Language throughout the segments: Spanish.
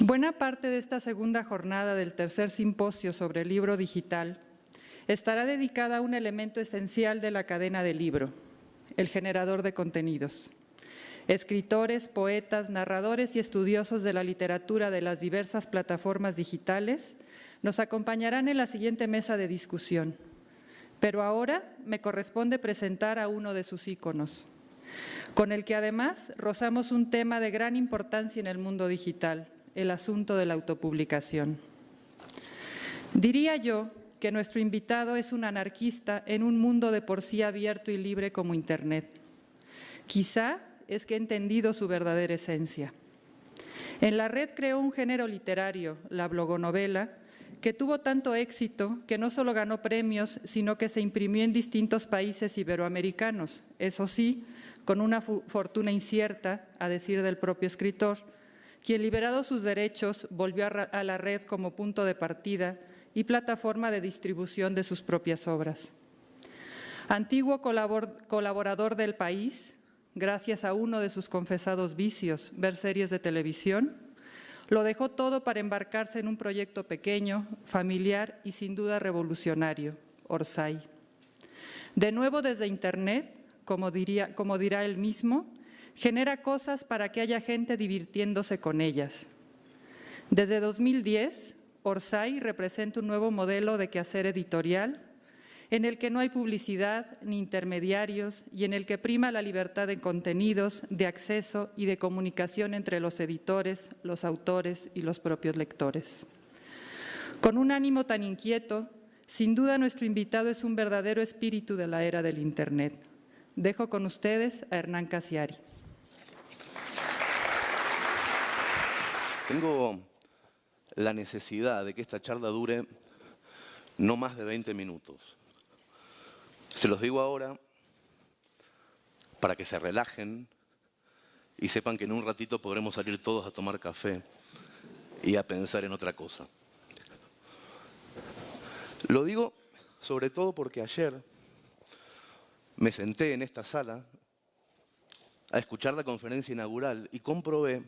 Buena parte de esta segunda jornada del tercer simposio sobre el libro digital estará dedicada a un elemento esencial de la cadena del libro, el generador de contenidos. Escritores, poetas, narradores y estudiosos de la literatura de las diversas plataformas digitales nos acompañarán en la siguiente mesa de discusión. Pero ahora me corresponde presentar a uno de sus íconos, con el que además rozamos un tema de gran importancia en el mundo digital, el asunto de la autopublicación. Diría yo que nuestro invitado es un anarquista en un mundo de por sí abierto y libre como Internet. Quizá es que he entendido su verdadera esencia. En la red creó un género literario, la blogonovela, que tuvo tanto éxito que no solo ganó premios, sino que se imprimió en distintos países iberoamericanos, eso sí, con una fortuna incierta, a decir del propio escritor, quien, liberado sus derechos, volvió a la red como punto de partida y plataforma de distribución de sus propias obras. Antiguo colaborador del País, gracias a uno de sus confesados vicios, ver series de televisión, lo dejó todo para embarcarse en un proyecto pequeño, familiar y sin duda revolucionario, Orsay. De nuevo desde Internet, como dirá él mismo, genera cosas para que haya gente divirtiéndose con ellas. Desde 2010, Orsay representa un nuevo modelo de quehacer editorial en el que no hay publicidad ni intermediarios y en el que prima la libertad de contenidos, de acceso y de comunicación entre los editores, los autores y los propios lectores. Con un ánimo tan inquieto, sin duda nuestro invitado es un verdadero espíritu de la era del Internet. Dejo con ustedes a Hernán Cassiari. Tengo la necesidad de que esta charla dure no más de 20 minutos. Se los digo ahora para que se relajen y sepan que en un ratito podremos salir todos a tomar café y a pensar en otra cosa. Lo digo sobre todo porque ayer me senté en esta sala a escuchar la conferencia inaugural y comprobé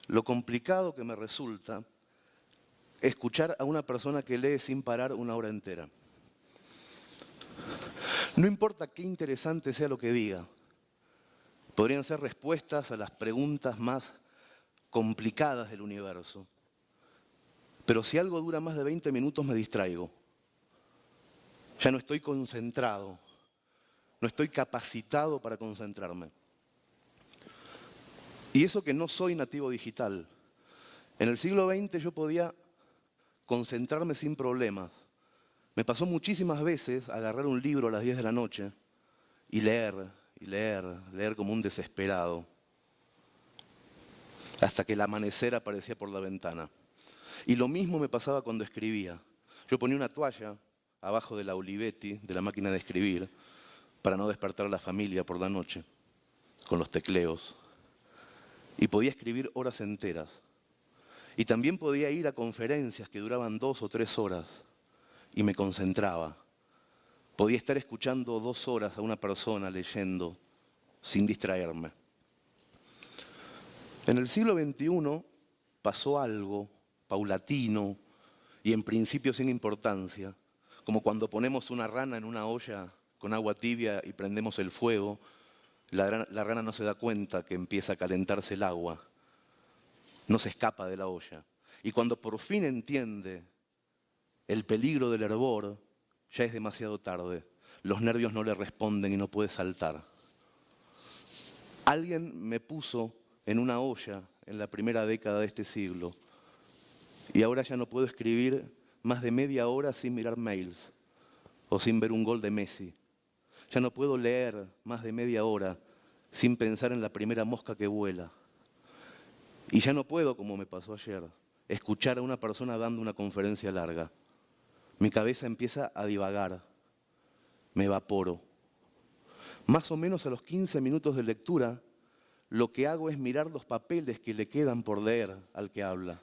lo complicado que me resulta escuchar a una persona que lee sin parar una hora entera. No importa qué interesante sea lo que diga, podrían ser respuestas a las preguntas más complicadas del universo. Pero si algo dura más de 20 minutos me distraigo. Ya no estoy concentrado, no estoy capacitado para concentrarme. Y eso que no soy nativo digital. En el siglo XX yo podía concentrarme sin problemas. Me pasó muchísimas veces agarrar un libro a las 10 de la noche y leer como un desesperado, hasta que el amanecer aparecía por la ventana. Y lo mismo me pasaba cuando escribía. Yo ponía una toalla abajo de la Olivetti, de la máquina de escribir, para no despertar a la familia por la noche, con los tecleos. Y podía escribir horas enteras. Y también podía ir a conferencias que duraban 2 o 3 horas y me concentraba. Podía estar escuchando 2 horas a una persona leyendo sin distraerme. En el siglo XXI pasó algo paulatino y en principio sin importancia, como cuando ponemos una rana en una olla con agua tibia y prendemos el fuego. La rana no se da cuenta que empieza a calentarse el agua, no se escapa de la olla. Y cuando por fin entiende el peligro del hervor, ya es demasiado tarde. Los nervios no le responden y no puede saltar. Alguien me puso en una olla en la primera década de este siglo y ahora ya no puedo escribir más de media hora sin mirar mails o sin ver un gol de Messi. Ya no puedo leer más de media hora sin pensar en la primera mosca que vuela. Y ya no puedo, como me pasó ayer, escuchar a una persona dando una conferencia larga. Mi cabeza empieza a divagar, me evaporo. Más o menos a los 15 minutos de lectura, lo que hago es mirar los papeles que le quedan por leer al que habla.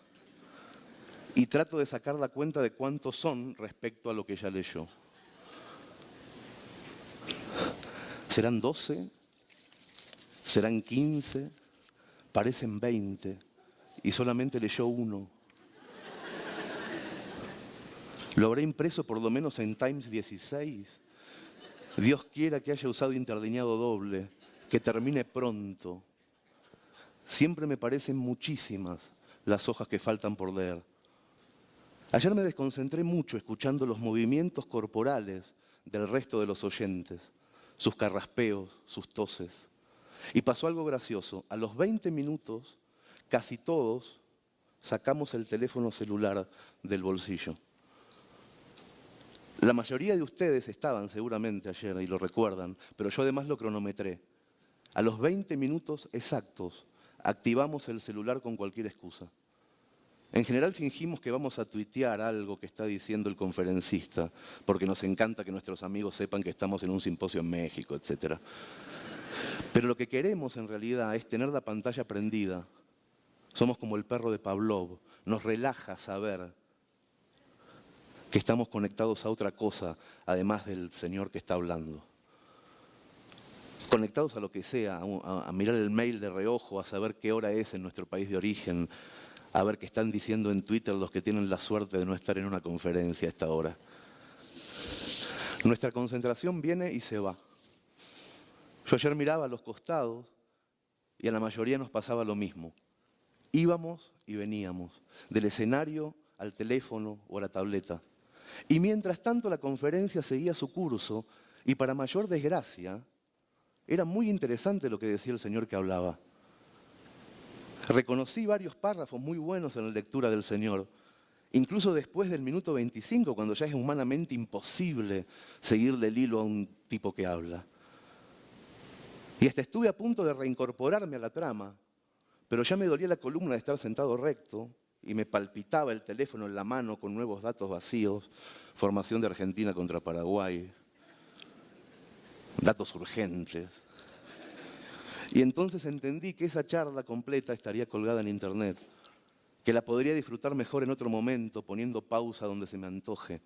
Y trato de sacar la cuenta de cuántos son respecto a lo que ya leyó. ¿Serán 12? ¿Serán 15? Parecen 20. y solamente leyó uno. Lo habré impreso por lo menos en Times 16. Dios quiera que haya usado interlineado doble, que termine pronto. Siempre me parecen muchísimas las hojas que faltan por leer. Ayer me desconcentré mucho escuchando los movimientos corporales del resto de los oyentes, sus carraspeos, sus toses. Y pasó algo gracioso. A los 20 minutos, casi todos sacamos el teléfono celular del bolsillo. La mayoría de ustedes estaban seguramente ayer y lo recuerdan, pero yo además lo cronometré. A los 20 minutos exactos activamos el celular con cualquier excusa. En general fingimos que vamos a tuitear algo que está diciendo el conferencista, porque nos encanta que nuestros amigos sepan que estamos en un simposio en México, etc. Pero lo que queremos en realidad es tener la pantalla prendida. Somos como el perro de Pavlov, nos relaja saber que estamos conectados a otra cosa, además del Señor que está hablando. Conectados a lo que sea, a mirar el mail de reojo, a saber qué hora es en nuestro país de origen, a ver qué están diciendo en Twitter los que tienen la suerte de no estar en una conferencia a esta hora. Nuestra concentración viene y se va. Yo ayer miraba a los costados y a la mayoría nos pasaba lo mismo. Íbamos y veníamos, del escenario al teléfono o a la tableta. Y mientras tanto la conferencia seguía su curso y para mayor desgracia, era muy interesante lo que decía el señor que hablaba. Reconocí varios párrafos muy buenos en la lectura del Señor, incluso después del minuto 25, cuando ya es humanamente imposible seguirle el hilo a un tipo que habla. Y hasta estuve a punto de reincorporarme a la trama, pero ya me dolía la columna de estar sentado recto y me palpitaba el teléfono en la mano con nuevos datos vacíos, formación de Argentina contra Paraguay, datos urgentes. Y entonces entendí que esa charla completa estaría colgada en internet, que la podría disfrutar mejor en otro momento, poniendo pausa donde se me antoje.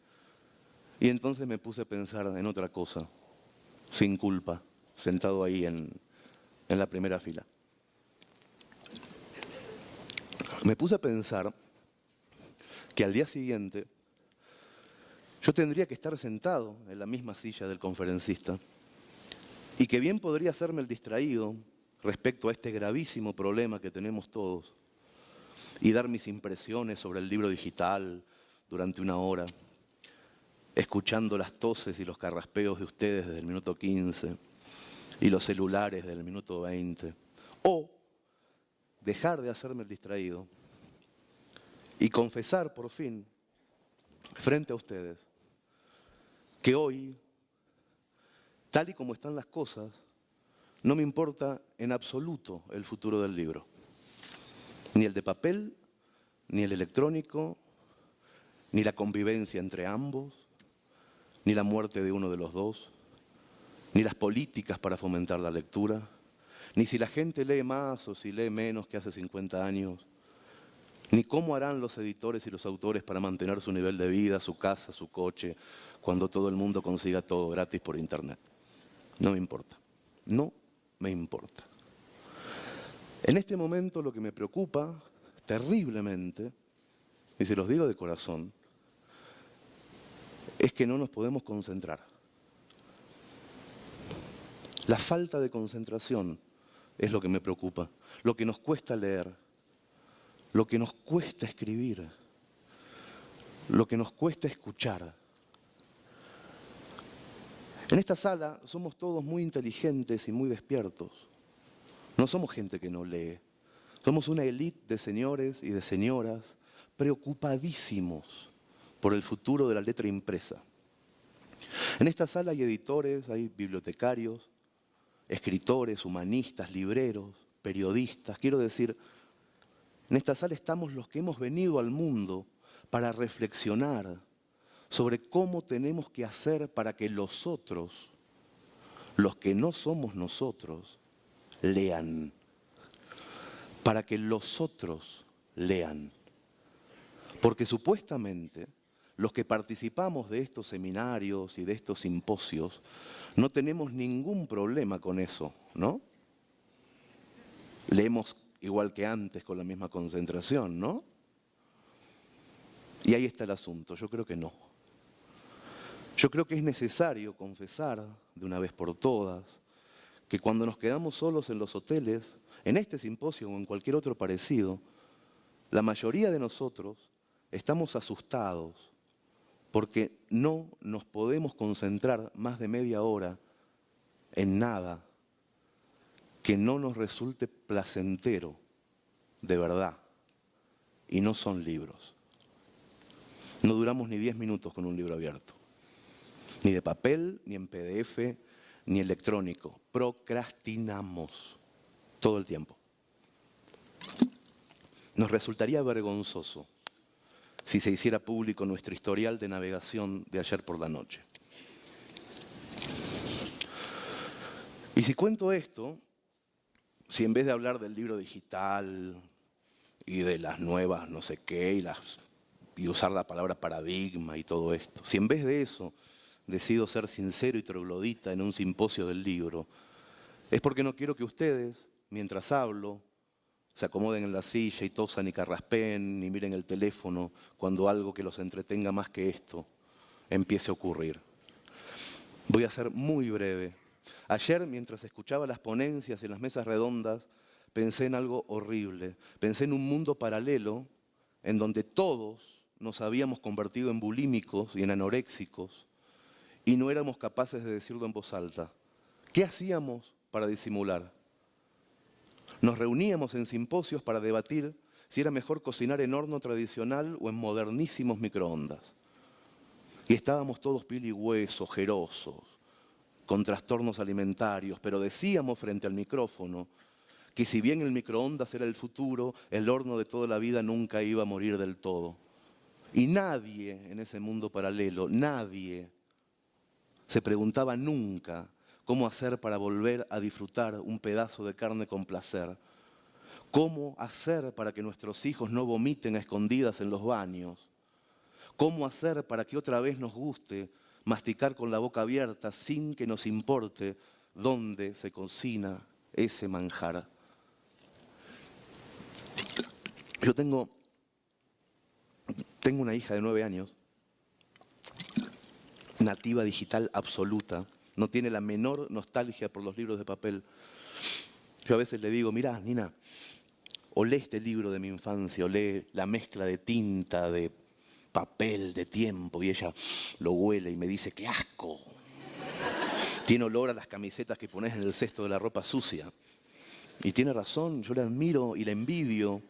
Y entonces me puse a pensar en otra cosa, sin culpa, sentado ahí en la primera fila. Me puse a pensar que al día siguiente yo tendría que estar sentado en la misma silla del conferencista y que bien podría hacerme el distraído respecto a este gravísimo problema que tenemos todos y dar mis impresiones sobre el libro digital durante una hora, escuchando las toses y los carraspeos de ustedes desde el minuto 15 y los celulares desde el minuto 20. O dejar de hacerme el distraído y confesar por fin frente a ustedes que hoy, tal y como están las cosas, no me importa en absoluto el futuro del libro. Ni el de papel, ni el electrónico, ni la convivencia entre ambos, ni la muerte de uno de los dos, ni las políticas para fomentar la lectura, ni si la gente lee más o si lee menos que hace 50 años, ni cómo harán los editores y los autores para mantener su nivel de vida, su casa, su coche, cuando todo el mundo consiga todo gratis por internet. No me importa. No me importa. En este momento lo que me preocupa terriblemente, y se los digo de corazón, es que no nos podemos concentrar. La falta de concentración es lo que me preocupa, lo que nos cuesta leer, lo que nos cuesta escribir, lo que nos cuesta escuchar. En esta sala somos todos muy inteligentes y muy despiertos. No somos gente que no lee. Somos una élite de señores y de señoras preocupadísimos por el futuro de la letra impresa. En esta sala hay editores, hay bibliotecarios, escritores, humanistas, libreros, periodistas. Quiero decir, en esta sala estamos los que hemos venido al mundo para reflexionar sobre cómo tenemos que hacer para que los otros, los que no somos nosotros, lean. Para que los otros lean. Porque supuestamente los que participamos de estos seminarios y de estos simposios no tenemos ningún problema con eso, ¿no? Leemos igual que antes con la misma concentración, ¿no? Y ahí está el asunto, yo creo que no. Yo creo que es necesario confesar de una vez por todas que cuando nos quedamos solos en los hoteles, en este simposio o en cualquier otro parecido, la mayoría de nosotros estamos asustados porque no nos podemos concentrar más de media hora en nada que no nos resulte placentero de verdad. Y no son libros. No duramos ni 10 minutos con un libro abierto. Ni de papel, ni en PDF, ni electrónico. Procrastinamos todo el tiempo. Nos resultaría vergonzoso si se hiciera público nuestro historial de navegación de ayer por la noche. Y si cuento esto, si en vez de hablar del libro digital y de las nuevas no sé qué y usar la palabra paradigma y todo esto, si en vez de eso decido ser sincero y troglodita en un simposio del libro, es porque no quiero que ustedes, mientras hablo, se acomoden en la silla y tosan y carraspeen y miren el teléfono cuando algo que los entretenga más que esto empiece a ocurrir. Voy a ser muy breve. Ayer, mientras escuchaba las ponencias en las mesas redondas, pensé en algo horrible. Pensé en un mundo paralelo en donde todos nos habíamos convertido en bulímicos y en anoréxicos y no éramos capaces de decirlo en voz alta. ¿Qué hacíamos para disimular? Nos reuníamos en simposios para debatir si era mejor cocinar en horno tradicional o en modernísimos microondas. Y estábamos todos piel y hueso, ojerosos, con trastornos alimentarios, pero decíamos frente al micrófono que si bien el microondas era el futuro, el horno de toda la vida nunca iba a morir del todo. Y nadie en ese mundo paralelo, nadie se preguntaba nunca cómo hacer para volver a disfrutar un pedazo de carne con placer. Cómo hacer para que nuestros hijos no vomiten a escondidas en los baños. Cómo hacer para que otra vez nos guste masticar con la boca abierta sin que nos importe dónde se cocina ese manjar. Yo tengo una hija de 9 años, nativa digital absoluta, no tiene la menor nostalgia por los libros de papel. Yo a veces le digo, mirá, Nina, o lee este libro de mi infancia, o lee la mezcla de tinta, de papel, de tiempo, y ella lo huele y me dice, ¡qué asco! Tiene olor a las camisetas que pones en el cesto de la ropa sucia. Y tiene razón, yo la admiro y la envidio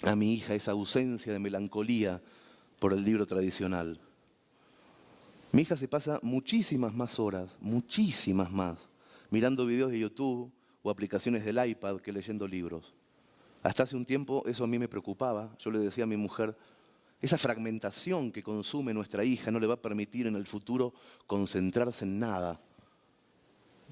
a mi hija, esa ausencia de melancolía por el libro tradicional. Mi hija se pasa muchísimas más horas, muchísimas más, mirando videos de YouTube o aplicaciones del iPad que leyendo libros. Hasta hace un tiempo eso a mí me preocupaba. Yo le decía a mi mujer, esa fragmentación que consume nuestra hija no le va a permitir en el futuro concentrarse en nada.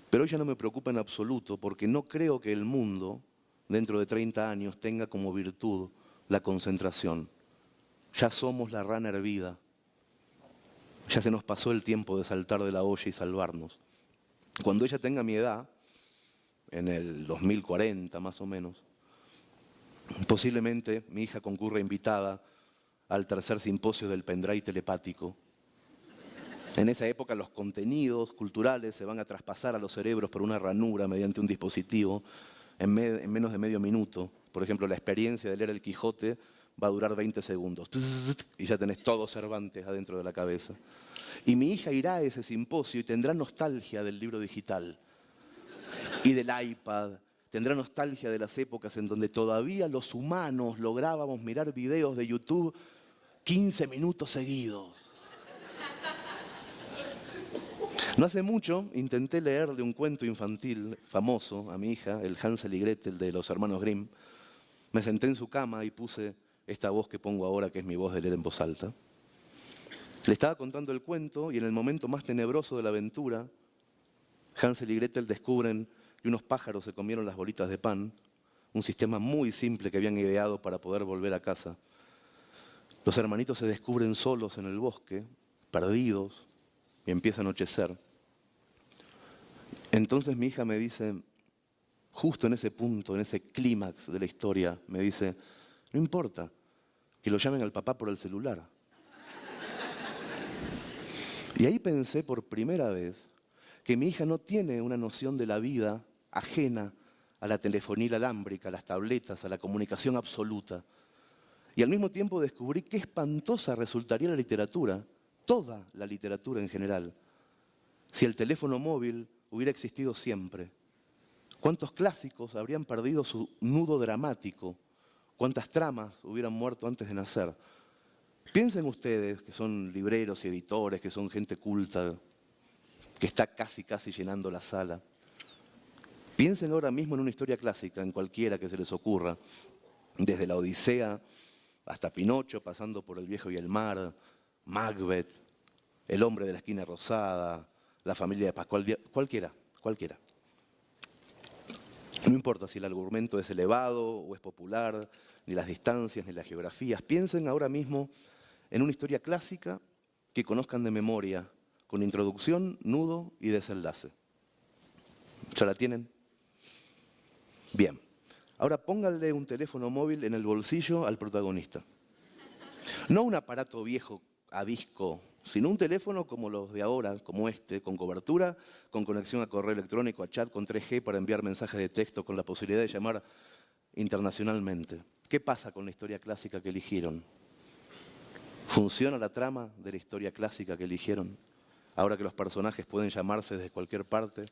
Pero ella no me preocupa en absoluto porque no creo que el mundo, dentro de 30 años, tenga como virtud la concentración. Ya somos la rana hervida. Ya se nos pasó el tiempo de saltar de la olla y salvarnos. Cuando ella tenga mi edad, en el 2040 más o menos, posiblemente mi hija concurra invitada al tercer simposio del pendrive telepático. En esa época los contenidos culturales se van a traspasar a los cerebros por una ranura mediante un dispositivo en menos de medio minuto. Por ejemplo, la experiencia de leer El Quijote va a durar 20 segundos. Y ya tenés todo Cervantes adentro de la cabeza. Y mi hija irá a ese simposio y tendrá nostalgia del libro digital y del iPad. Tendrá nostalgia de las épocas en donde todavía los humanos lográbamos mirar videos de YouTube 15 minutos seguidos. No hace mucho intenté leerle un cuento infantil famoso a mi hija, el Hansel y Gretel de los hermanos Grimm. Me senté en su cama y puse esta voz que pongo ahora, que es mi voz de leer en voz alta. Le estaba contando el cuento y en el momento más tenebroso de la aventura, Hansel y Gretel descubren que unos pájaros se comieron las bolitas de pan, un sistema muy simple que habían ideado para poder volver a casa. Los hermanitos se descubren solos en el bosque, perdidos, y empieza a anochecer. Entonces mi hija me dice, justo en ese punto, en ese clímax de la historia, me dice, no importa, que lo llamen al papá por el celular. Y ahí pensé por primera vez que mi hija no tiene una noción de la vida ajena a la telefonía inalámbrica, a las tabletas, a la comunicación absoluta. Y al mismo tiempo descubrí qué espantosa resultaría la literatura, toda la literatura en general, si el teléfono móvil hubiera existido siempre. ¿Cuántos clásicos habrían perdido su nudo dramático? ¿Cuántas tramas hubieran muerto antes de nacer? Piensen ustedes, que son libreros y editores, que son gente culta, que está casi llenando la sala. Piensen ahora mismo en una historia clásica, en cualquiera que se les ocurra, desde la Odisea hasta Pinocho, pasando por El viejo y el mar, Macbeth, El hombre de la esquina rosada, La familia de Pascual, cualquiera. No importa si el argumento es elevado o es popular, ni las distancias, ni las geografías. Piensen ahora mismo en una historia clásica que conozcan de memoria, con introducción, nudo y desenlace. ¿Ya la tienen? Bien. Ahora pónganle un teléfono móvil en el bolsillo al protagonista. No un aparato viejo a disco, sino un teléfono como los de ahora, como este, con cobertura, con conexión a correo electrónico, a chat, con 3G para enviar mensajes de texto, con la posibilidad de llamar internacionalmente. ¿Qué pasa con la historia clásica que eligieron? ¿Funciona la trama de la historia clásica que eligieron? Ahora que los personajes pueden llamarse desde cualquier parte,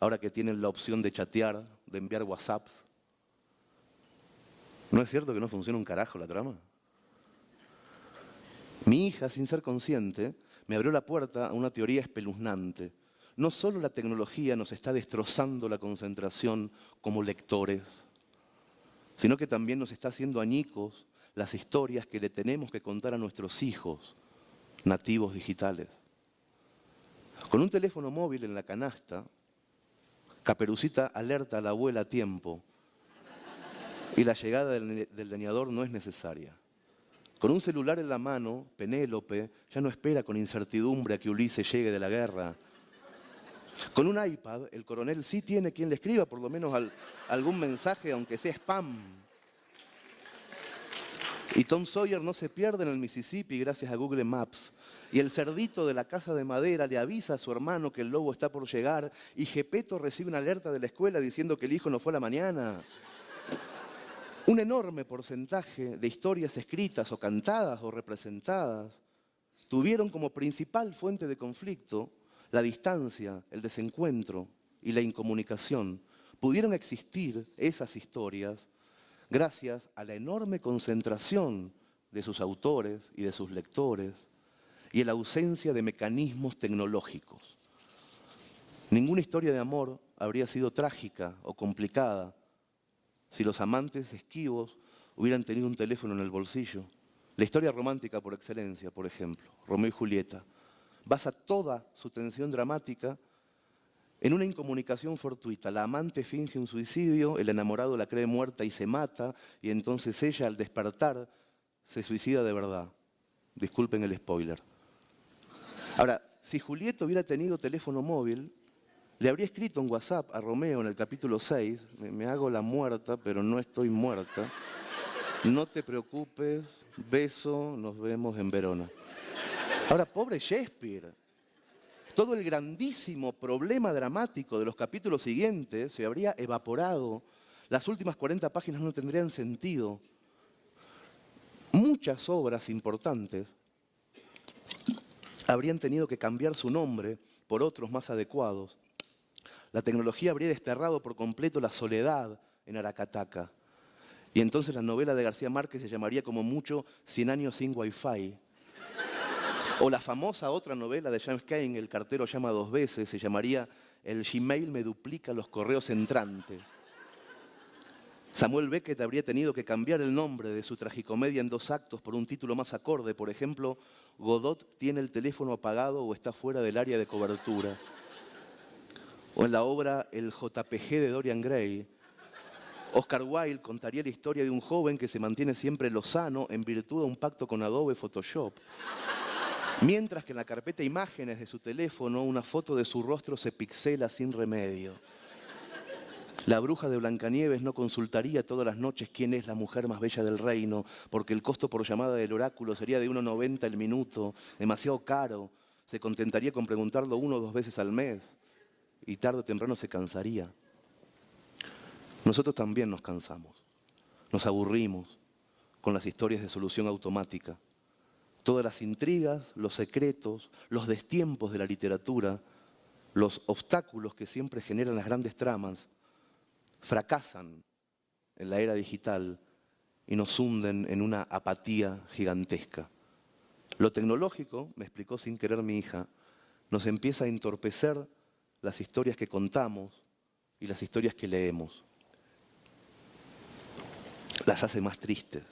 ahora que tienen la opción de chatear, de enviar WhatsApps. ¿No es cierto que no funciona un carajo la trama? Mi hija, sin ser consciente, me abrió la puerta a una teoría espeluznante. No solo la tecnología nos está destrozando la concentración como lectores, sino que también nos está haciendo añicos las historias que le tenemos que contar a nuestros hijos, nativos digitales. Con un teléfono móvil en la canasta, Caperucita alerta a la abuela a tiempo y la llegada del leñador no es necesaria. Con un celular en la mano, Penélope ya no espera con incertidumbre a que Ulises llegue de la guerra. Con un iPad, el coronel sí tiene quien le escriba por lo menos algún mensaje, aunque sea spam. Y Tom Sawyer no se pierde en el Mississippi gracias a Google Maps. Y el cerdito de la casa de madera le avisa a su hermano que el lobo está por llegar. Y Gepetto recibe una alerta de la escuela diciendo que el hijo no fue a la mañana. Un enorme porcentaje de historias escritas o cantadas o representadas tuvieron como principal fuente de conflicto la distancia, el desencuentro y la incomunicación. Pudieron existir esas historias gracias a la enorme concentración de sus autores y de sus lectores y a la ausencia de mecanismos tecnológicos. Ninguna historia de amor habría sido trágica o complicada si los amantes esquivos hubieran tenido un teléfono en el bolsillo. La historia romántica por excelencia, por ejemplo, Romeo y Julieta, basa toda su tensión dramática en una incomunicación fortuita. La amante finge un suicidio, el enamorado la cree muerta y se mata, y entonces ella, al despertar, se suicida de verdad. Disculpen el spoiler. Ahora, si Julieta hubiera tenido teléfono móvil, le habría escrito en WhatsApp a Romeo en el capítulo 6, me hago la muerta, pero no estoy muerta. No te preocupes, beso, nos vemos en Verona. Ahora, pobre Shakespeare. Todo el grandísimo problema dramático de los capítulos siguientes se habría evaporado. Las últimas 40 páginas no tendrían sentido. Muchas obras importantes habrían tenido que cambiar su nombre por otros más adecuados. La tecnología habría desterrado por completo la soledad en Aracataca. Y entonces la novela de García Márquez se llamaría como mucho 100 años sin Wi-Fi. O la famosa otra novela de James Cain, El cartero llama 2 veces, se llamaría El Gmail me duplica los correos entrantes. Samuel Beckett habría tenido que cambiar el nombre de su tragicomedia en 2 actos por un título más acorde. Por ejemplo, Godot tiene el teléfono apagado o está fuera del área de cobertura. O en la obra El JPG de Dorian Gray, Oscar Wilde contaría la historia de un joven que se mantiene siempre lozano en virtud de un pacto con Adobe Photoshop. Mientras que en la carpeta imágenes de su teléfono una foto de su rostro se pixela sin remedio. La bruja de Blancanieves no consultaría todas las noches quién es la mujer más bella del reino, porque el costo por llamada del oráculo sería de 1,90 el minuto, demasiado caro. Se contentaría con preguntarlo 1 o 2 veces al mes y tarde o temprano se cansaría. Nosotros también nos cansamos, nos aburrimos con las historias de solución automática. Todas las intrigas, los secretos, los destiempos de la literatura, los obstáculos que siempre generan las grandes tramas, fracasan en la era digital y nos hunden en una apatía gigantesca. Lo tecnológico, me explicó sin querer mi hija, nos empieza a entorpecer las historias que contamos y las historias que leemos. Las hace más tristes,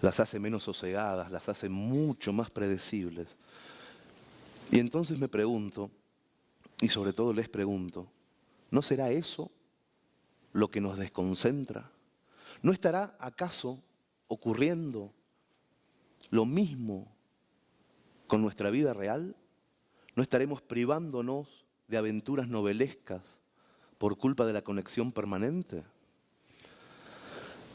las hace menos sosegadas, las hace mucho más predecibles. Y entonces me pregunto, y sobre todo les pregunto, ¿no será eso lo que nos desconcentra? ¿No estará acaso ocurriendo lo mismo con nuestra vida real? ¿No estaremos privándonos de aventuras novelescas por culpa de la conexión permanente?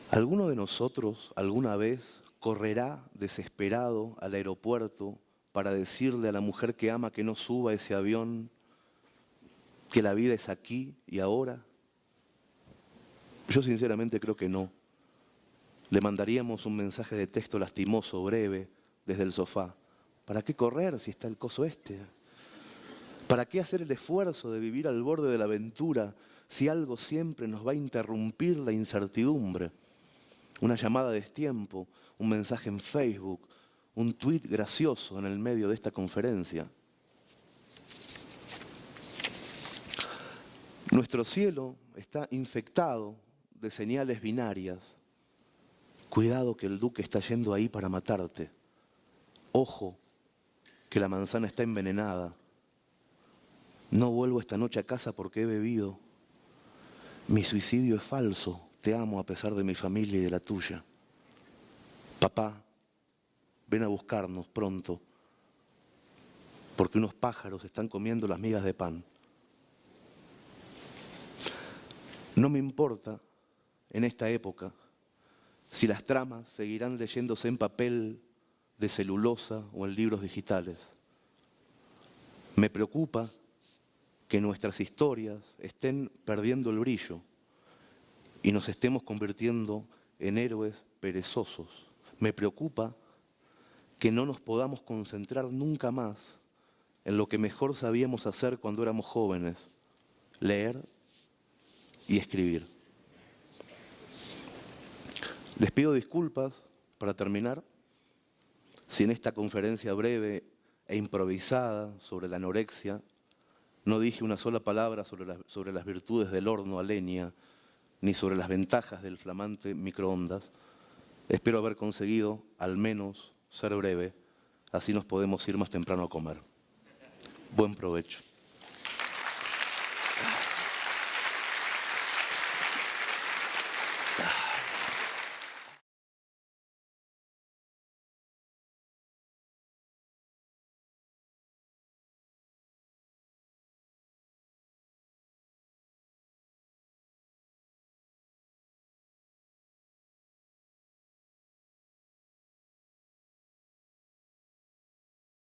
¿Alguno de nosotros alguna vez correrá desesperado al aeropuerto para decirle a la mujer que ama que no suba ese avión, que la vida es aquí y ahora? Yo sinceramente creo que no. Le mandaríamos un mensaje de texto lastimoso, breve, desde el sofá. ¿Para qué correr si está el coso este? ¿Para qué hacer el esfuerzo de vivir al borde de la aventura si algo siempre nos va a interrumpir la incertidumbre? Una llamada a destiempo, un mensaje en Facebook, un tuit gracioso en el medio de esta conferencia. Nuestro cielo está infectado de señales binarias. Cuidado que el duque está yendo ahí para matarte. Ojo, que la manzana está envenenada. No vuelvo esta noche a casa porque he bebido. Mi suicidio es falso. Te amo a pesar de mi familia y de la tuya. Papá, ven a buscarnos pronto, porque unos pájaros están comiendo las migas de pan. No me importa, en esta época, si las tramas seguirán leyéndose en papel de celulosa o en libros digitales. Me preocupa que nuestras historias estén perdiendo el brillo y nos estemos convirtiendo en héroes perezosos. Me preocupa que no nos podamos concentrar nunca más en lo que mejor sabíamos hacer cuando éramos jóvenes, leer y escribir. Les pido disculpas para terminar si en esta conferencia breve e improvisada sobre la anorexia no dije una sola palabra sobre las virtudes del horno a leña ni sobre las ventajas del flamante microondas. Espero haber conseguido al menos ser breve, así nos podemos ir más temprano a comer. Buen provecho.